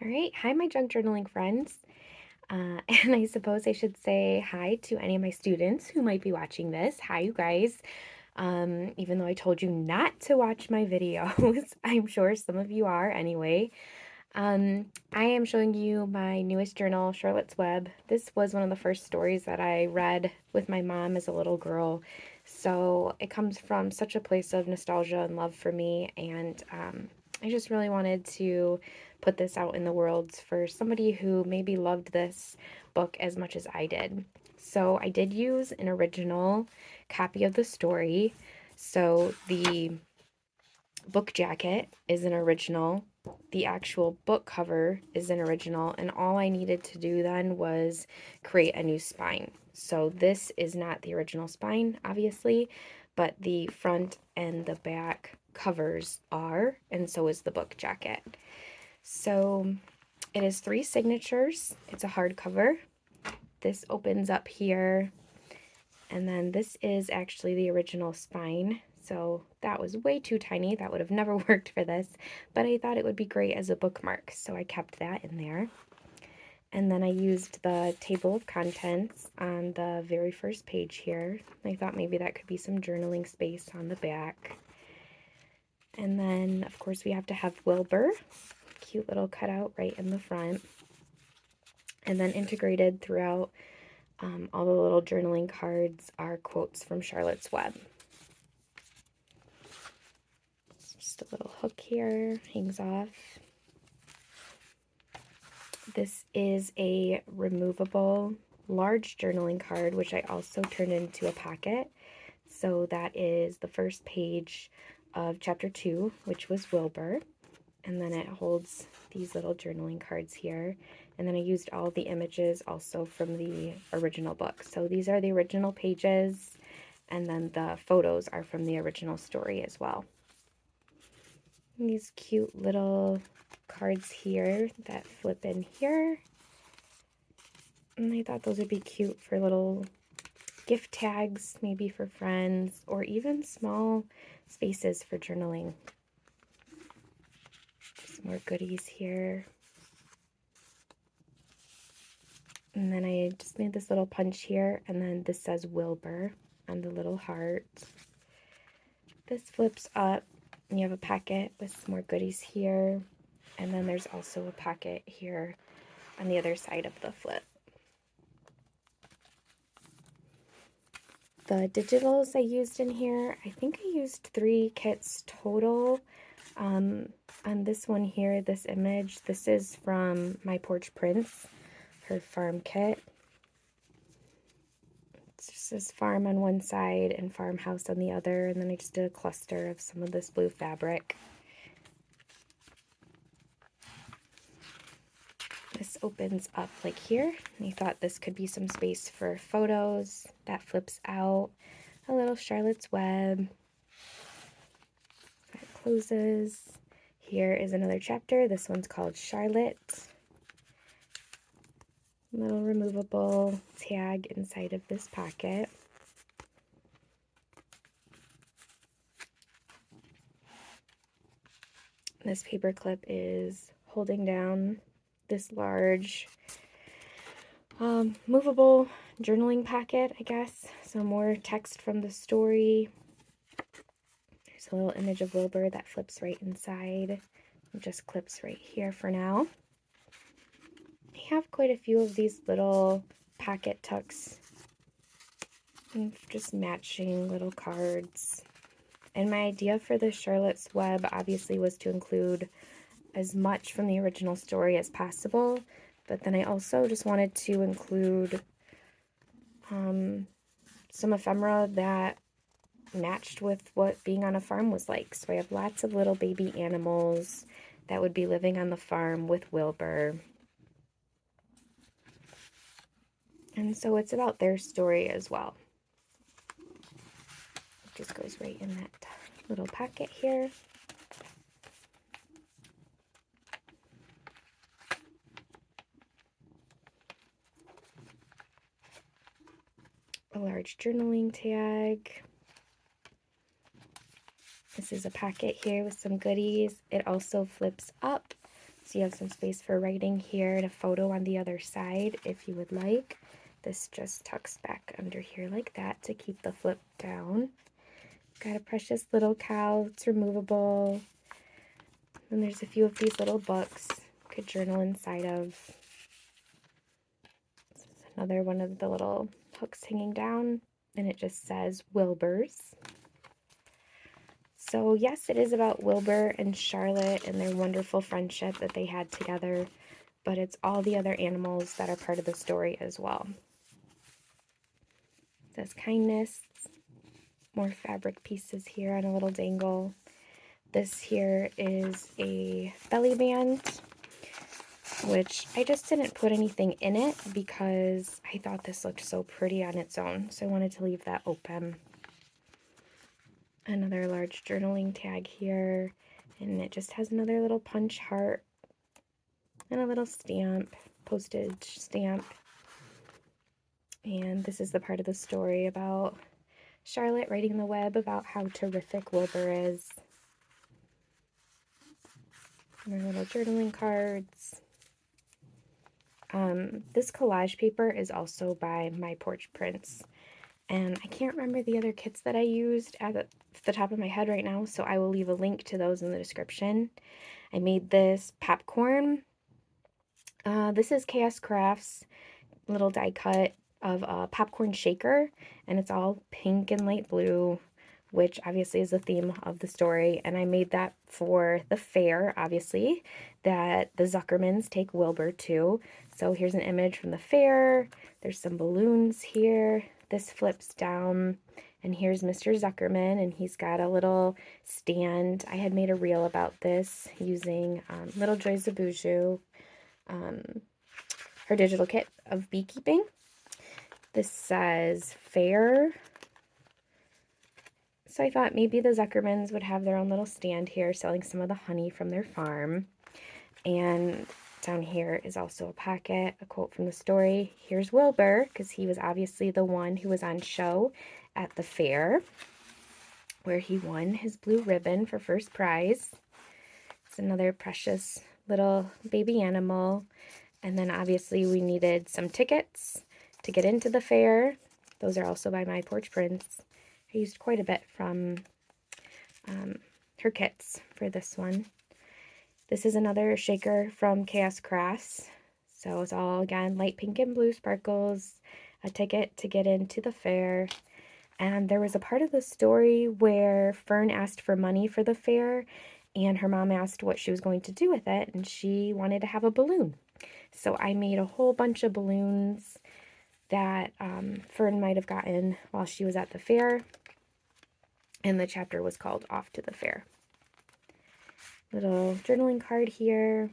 All right, hi, my junk journaling friends. And I suppose I should say hi to any of my students who might be watching this. Hi, you guys. Even though I told you not to watch my videos, I'm sure some of you are anyway. I am showing you my newest journal, Charlotte's Web. This was one of the first stories that I read with my mom as a little girl. So it comes from such a place of nostalgia and love for me, and I just really wanted to put this out in the world for somebody who maybe loved this book as much as I did. So I did use an original copy of the story. So the book jacket is an original, the actual book cover is an original, and all I needed to do then was create a new spine. So this is not the original spine, obviously, but the front and the back covers are, and so is the book jacket. So it is 3 signatures. It's a hardcover. This opens up here, and then this is actually the original spine. So that was way too tiny. That would have never worked for this, but I thought it would be great as a bookmark, so I kept that in there. And then I used the table of contents on the very first page here. I thought maybe that could be some journaling space on the back. And then, of course, we have to have Wilbur. Cute little cutout right in the front. And then integrated throughout all the little journaling cards are quotes from Charlotte's Web. Just a little hook here, hangs off. This is a removable large journaling card, which I also turned into a pocket. So that is the first page of chapter 2, which was Wilbur. And then it holds these little journaling cards here. And then I used all the images also from the original book. So these are the original pages, and then the photos are from the original story as well. And these cute little cards here that flip in here. And I thought those would be cute for little gift tags, maybe for friends, or even small spaces for journaling. Some more goodies here. And then I just made this little punch here, and then this says Wilbur on the little heart. This flips up, and you have a packet with some more goodies here. And then there's also a pocket here on the other side of the flip. The digitals I used in here, I think I used 3 kits total. On this one here, this image, this is from MyPorchPrints, her farm kit. It just says farm on one side and farmhouse on the other, and then I just did a cluster of some of this blue fabric. This opens up like here, and I thought this could be some space for photos. That flips out. A little Charlotte's Web. That closes. Here is another chapter. This one's called Charlotte. Little removable tag inside of this pocket. This paper clip is holding down this large movable journaling packet, I guess. So more text from the story. There's a little image of Wilbur that flips right inside. It just clips right here for now. I have quite a few of these little pocket tucks and just matching little cards. And my idea for the Charlotte's Web obviously was to include as much from the original story as possible, but then I also just wanted to include some ephemera that matched with what being on a farm was like. So I have lots of little baby animals that would be living on the farm with Wilbur. And so it's about their story as well. It just goes right in that little pocket here. A large journaling tag. This is a packet here with some goodies. It also flips up, so So you have some space for writing here and a photo on the other side if you would like. This just tucks back under here like that to keep the flip down. Got a precious little cow. It's removable. And there's a few of these little books you could journal inside of. This is another one of the little hooks hanging down, and it just says Wilbur's. So yes, it is about Wilbur and Charlotte and their wonderful friendship that they had together, but it's all the other animals that are part of the story as well. It says kindness, more fabric pieces here on a little dangle. This here is a belly band, which I just didn't put anything in it because I thought this looked so pretty on its own, so I wanted to leave that open. Another large journaling tag here, and it just has another little punch heart and a little stamp, postage stamp. And this is the part of the story about Charlotte writing the web about how terrific Wilbur is. And our little journaling cards. This collage paper is also by MyPorchPrints. And I can't remember the other kits that I used at the top of my head right now, so I will leave a link to those in the description. I made this popcorn. This is Chaos Crafts little die cut of a popcorn shaker, and it's all pink and light blue, which obviously is the theme of the story. And I made that for the fair, obviously, that the Zuckermans take Wilbur to. So here's an image from the fair. There's some balloons here. This flips down, and here's Mr. Zuckerman, and he's got a little stand. I had made a reel about this using Little Joy Zabuju, her digital kit of beekeeping. This says fair. So I thought maybe the Zuckermans would have their own little stand here selling some of the honey from their farm. And down here is also a pocket, a quote from the story. Here's Wilbur, because he was obviously the one who was on show at the fair, where he won his blue ribbon for first prize. It's another precious little baby animal. And then obviously we needed some tickets to get into the fair. Those are also by MyPorchPrints. I used quite a bit from her kits for this one. This is another shaker from Chaos Crafts. So it's all, again, light pink and blue sparkles, a ticket to get into the fair. And there was a part of the story where Fern asked for money for the fair, and her mom asked what she was going to do with it, and she wanted to have a balloon. So I made a whole bunch of balloons that Fern might have gotten while she was at the fair, and the chapter was called Off to the Fair. Little journaling card here.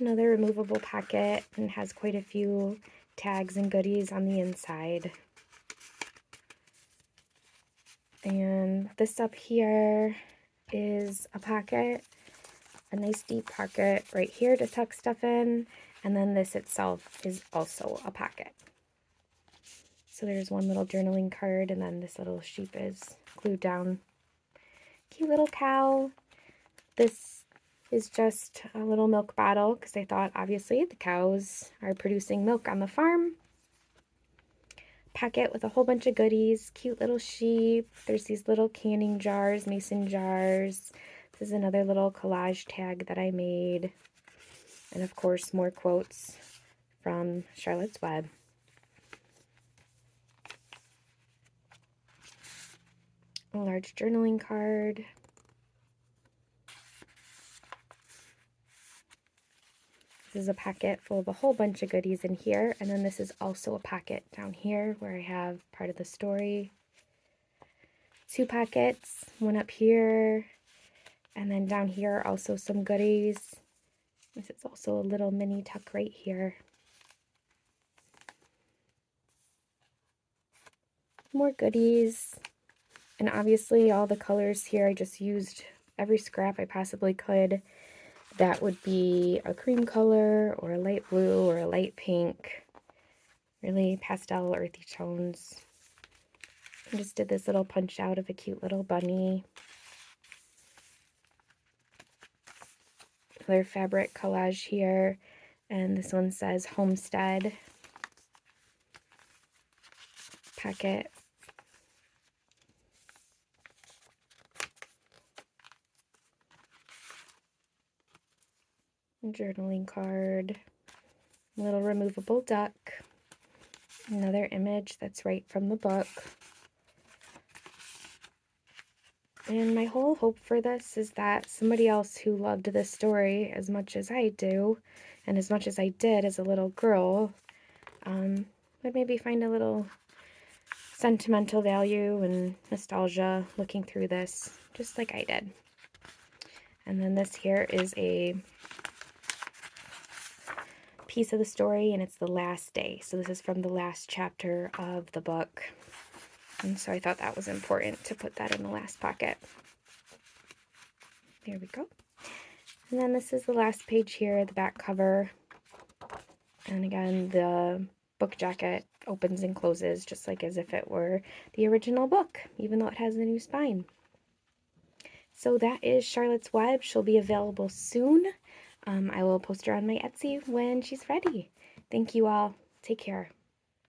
Another removable pocket, and has quite a few tags and goodies on the inside. And this up here is a pocket, a nice deep pocket right here to tuck stuff in, and then this itself is also a pocket. So there's one little journaling card, and then this little sheep is glued down. Cute little cow. This is just a little milk bottle, because I thought obviously the cows are producing milk on the farm. Packet with a whole bunch of goodies, cute little sheep. There's these little canning jars, mason jars. This is another little collage tag that I made. And of course, more quotes from Charlotte's Web. A large journaling card. This is a packet full of a whole bunch of goodies in here, and then this is also a pocket down here where I have part of the story. 2 pockets, one up here, and then down here also some goodies. This is also a little mini tuck right here. More goodies, and obviously all the colors here, I just used every scrap I possibly could. That would be a cream color, or a light blue, or a light pink. Really pastel, earthy tones. I just did this little punch out of a cute little bunny. Another fabric collage here, and this one says Homestead. Packet. Journaling card. Little removable duck. Another image that's right from the book. And my whole hope for this is that somebody else who loved this story as much as I do, and as much as I did as a little girl, would maybe find a little sentimental value and nostalgia looking through this, just like I did. And then this here is a piece of the story, and it's the last day. So this is from the last chapter of the book. And so I thought that was important to put that in the last pocket. There we go. And then this is the last page here, the back cover. And again, the book jacket opens and closes just like as if it were the original book, even though it has a new spine. So that is Charlotte's Web. She'll be available soon. I will post her on my Etsy when she's ready. Thank you all. Take care.